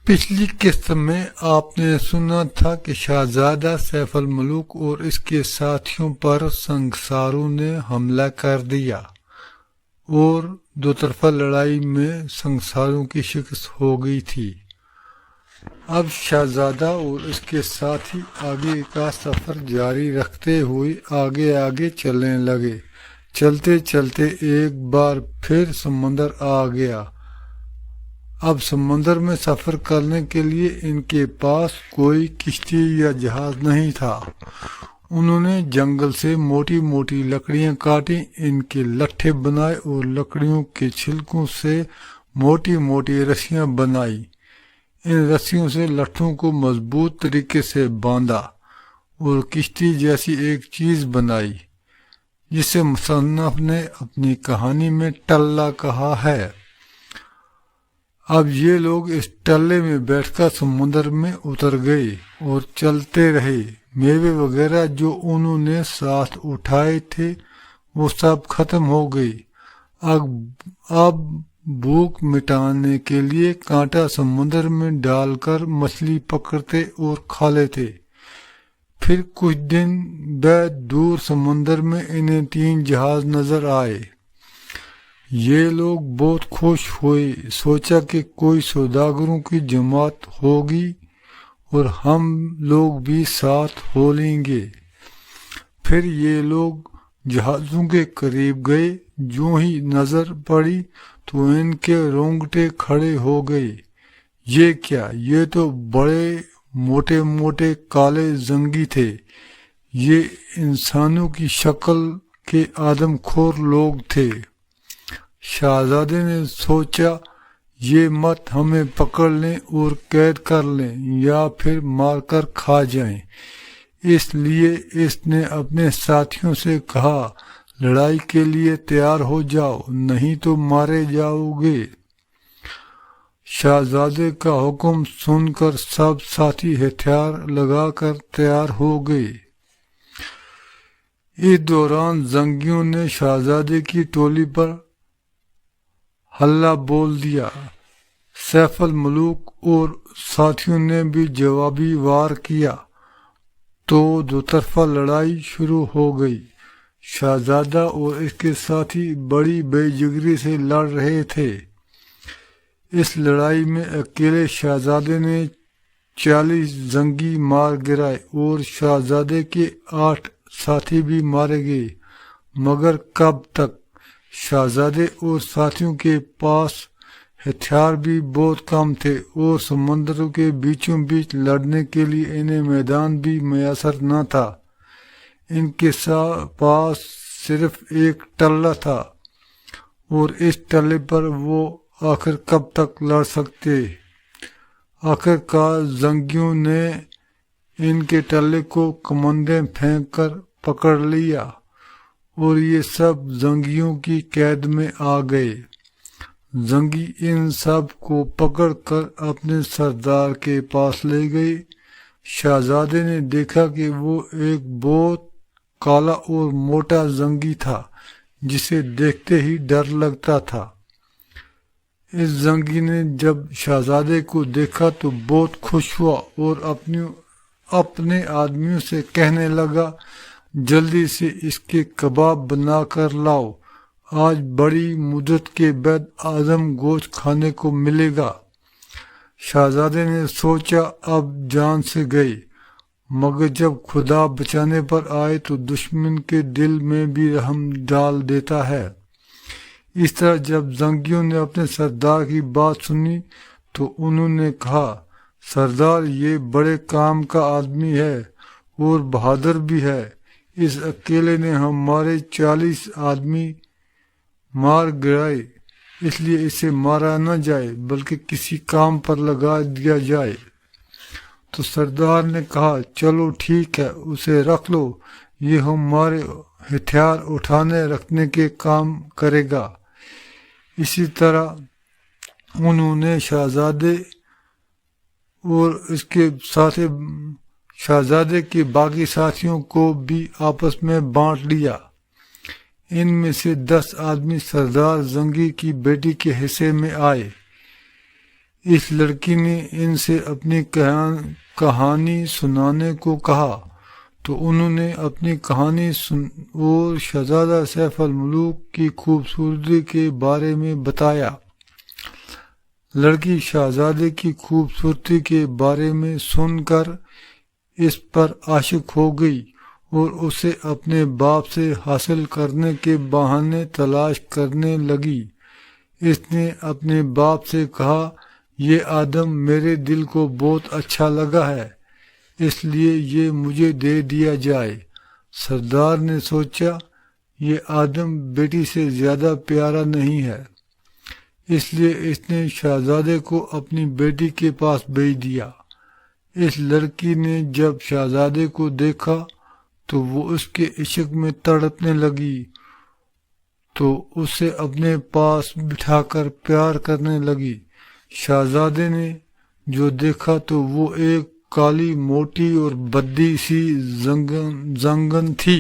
پچھلی قسط میں آپ نے سنا تھا کہ شہزادہ سیف الملوک اور اس کے ساتھیوں پر سنگساروں نے حملہ کر دیا اور دوطرفہ لڑائی میں سنگساروں کی شکست ہو گئی تھی۔ اب شہزادہ اور اس کے ساتھی آگے کا سفر جاری رکھتے ہوئے آگے آگے چلنے لگے۔ چلتے چلتے ایک بار پھر سمندر آ گیا۔ اب سمندر میں سفر کرنے کے لیے ان کے پاس کوئی کشتی یا جہاز نہیں تھا۔ انہوں نے جنگل سے موٹی موٹی لکڑیاں کاٹی، ان کے لٹھے بنائے اور لکڑیوں کے چھلکوں سے موٹی موٹی رسیاں بنائی۔ ان رسیوں سے لٹھوں کو مضبوط طریقے سے باندھا اور کشتی جیسی ایک چیز بنائی، جسے مصنف نے اپنی کہانی میں ٹلہ کہا ہے۔ اب یہ لوگ اس ٹلے میں بیٹھ کر سمندر میں اتر گئے اور چلتے رہے۔ میوے وغیرہ جو انہوں نے ساتھ اٹھائے تھے وہ سب ختم ہو گئے۔ اب بھوک مٹانے کے لیے کانٹا سمندر میں ڈال کر مچھلی پکڑتے اور کھا لیتے۔ پھر کچھ دن بعد دور سمندر میں انہیں 3 جہاز نظر آئے۔ یہ لوگ بہت خوش ہوئے، سوچا کہ کوئی سوداگروں کی جماعت ہوگی اور ہم لوگ بھی ساتھ ہو لیں گے۔ پھر یہ لوگ جہازوں کے قریب گئے، جو ہی نظر پڑی تو ان کے رونگٹے کھڑے ہو گئے۔ یہ کیا؟ یہ تو بڑے موٹے موٹے کالے زنگی تھے۔ یہ انسانوں کی شکل کے آدم خور لوگ تھے۔ شہزادے نے سوچا یہ مت ہمیں پکڑ لیں اور قید کر لیں یا پھر مار کر کھا جائیں۔ اس لیے اس نے اپنے ساتھیوں سے کہا، لڑائی کے لیے تیار ہو جاؤ، نہیں تو مارے جاؤ گے۔ شہزادے کا حکم سن کر سب ساتھی ہتھیار لگا کر تیار ہو گئے۔ اس دوران زنگیوں نے شہزادے کی ٹولی پر حلہ بول دیا۔ سیف الملوک اور ساتھیوں نے بھی جوابی وار کیا تو دوطرفہ لڑائی شروع ہو گئی۔ شہزادہ اور اس کے ساتھی بڑی بے جگری سے لڑ رہے تھے۔ اس لڑائی میں اکیلے شہزادے نے 40 زنگی مار گرائے اور شہزادے کے 8 ساتھی بھی مارے گئے، مگر کب تک؟ شہزادے اور ساتھیوں کے پاس ہتھیار بھی بہت کم تھے اور سمندروں کے بیچوں بیچ لڑنے کے لیے انہیں میدان بھی میسر نہ تھا۔ ان کے پاس صرف ایک ٹلہ تھا اور اس ٹلے پر وہ آخر کب تک لڑ سکتے؟ آخر کار زنگیوں نے ان کے ٹلے کو کمندیں پھینک کر پکڑ لیا اور یہ سب زنگیوں کی قید میں آ گئے۔ زنگی ان سب کو پکڑ کر اپنے سردار کے پاس لے گئے۔ شہزادے نے دیکھا کہ وہ ایک بہت کالا اور موٹا زنگی تھا جسے دیکھتے ہی ڈر لگتا تھا۔ اس زنگی نے جب شہزادے کو دیکھا تو بہت خوش ہوا اور اپنے آدمیوں سے کہنے لگا، جلدی سے اس کے کباب بنا کر لاؤ، آج بڑی مدت کے بعد آدم گوشت کھانے کو ملے گا۔ شہزادے نے سوچا اب جان سے گئے، مگر جب خدا بچانے پر آئے تو دشمن کے دل میں بھی رحم ڈال دیتا ہے۔ اس طرح جب زنگیوں نے اپنے سردار کی بات سنی تو انہوں نے کہا، سردار یہ بڑے کام کا آدمی ہے اور بہادر بھی ہے۔ اس اکیلے نے ہمارے 40 آدمی مار گرائے، اس لیے اسے مارا نہ جائے بلکہ کسی کام پر لگا دیا جائے۔ تو سردار نے کہا، چلو ٹھیک ہے، اسے رکھ لو، یہ ہمارے ہتھیار اٹھانے رکھنے کے کام کرے گا۔ اسی طرح انہوں نے شہزادے کے باقی ساتھیوں کو بھی آپس میں بانٹ لیا۔ ان میں سے 10 آدمی سردار زنگی کی بیٹی کے حصے میں آئے۔ اس لڑکی نے ان سے اپنی کہانی سنانے کو کہا تو انہوں نے اپنی کہانی اور شہزادہ سیف الملوک کی خوبصورتی کے بارے میں بتایا۔ لڑکی شہزادے کی خوبصورتی کے بارے میں سن کر اس پر عاشق ہو گئی اور اسے اپنے باپ سے حاصل کرنے کے بہانے تلاش کرنے لگی۔ اس نے اپنے باپ سے کہا، یہ آدم میرے دل کو بہت اچھا لگا ہے، اس لیے یہ مجھے دے دیا جائے۔ سردار نے سوچا، یہ آدم بیٹی سے زیادہ پیارا نہیں ہے، اس لیے اس نے شہزادے کو اپنی بیٹی کے پاس بھیج دیا۔ اس لڑکی نے جب شہزادے کو دیکھا تو وہ اس کے عشق میں تڑپنے لگی تو اسے اپنے پاس بٹھا کر پیار کرنے لگی۔ شہزادے نے جو دیکھا تو وہ ایک کالی موٹی اور بدی سی زنگن تھی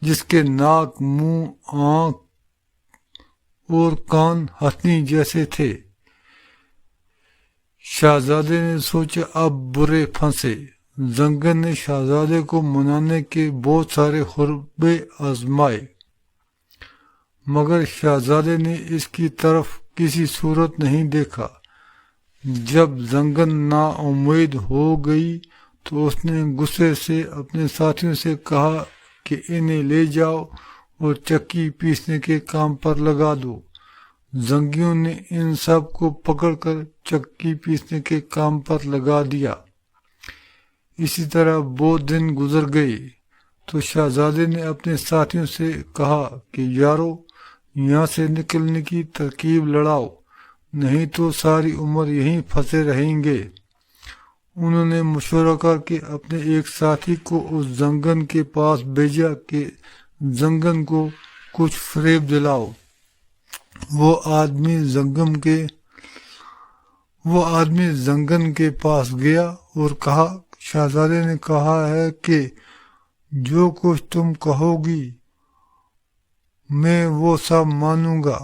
جس کے ناک، منہ، آنکھ اور کان ہتھنی جیسے تھے۔ شہزادے نے سوچا اب برے پھنسے۔ زنگن نے شہزادے کو منانے کے بہت سارے حربے آزمائے مگر شہزادے نے اس کی طرف کسی صورت نہیں دیکھا۔ جب زنگن نا امید ہو گئی تو اس نے غصے سے اپنے ساتھیوں سے کہا کہ انہیں لے جاؤ اور چکی پیسنے کے کام پر لگا دو۔ زنگیوں نے ان سب کو پکڑ کر چکی پیسنے کے کام پر لگا دیا۔ اسی طرح بہت دن گزر گئے تو شہزادے نے اپنے ساتھیوں سے کہا کہ یارو، یہاں سے نکلنے کی ترکیب لڑاؤ، نہیں تو ساری عمر یہیں پھنسے رہیں گے۔ انہوں نے مشورہ کر کے اپنے ایک ساتھی کو اس زنگن کے پاس بھیجا کہ زنگن کو کچھ فریب دلاؤ۔ وہ آدمی زنگن کے پاس گیا اور کہا، شہزادے نے کہا ہے کہ جو کچھ تم کہو گی میں وہ سب مانوں گا،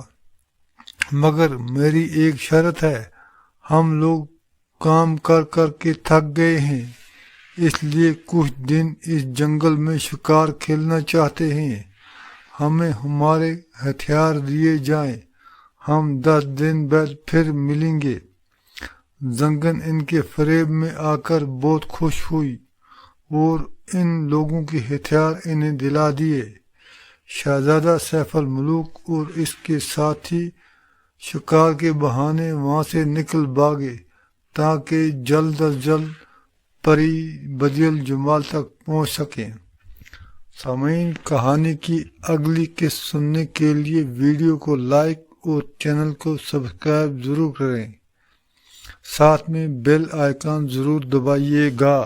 مگر میری ایک شرط ہے۔ ہم لوگ کام کر کر کے تھک گئے ہیں، اس لیے کچھ دن اس جنگل میں شکار کھیلنا چاہتے ہیں۔ ہمیں ہمارے ہتھیار دیے جائیں، ہم 10 دن بعد پھر ملیں گے۔ زنگن ان کے فریب میں آ کر بہت خوش ہوئی اور ان لوگوں کے ہتھیار انہیں دلا دیے۔ شہزادہ سیف الملوک اور اس کے ساتھی شکار کے بہانے وہاں سے نکل بھاگے تاکہ جلد از جلد پری بدیع الجمال تک پہنچ سکیں۔ سامعین، کہانی کی اگلی قسط سننے کے لیے ویڈیو کو لائک اور چینل کو سبسکرائب ضرور کریں، ساتھ میں بیل آئیکن ضرور دبائیے گا۔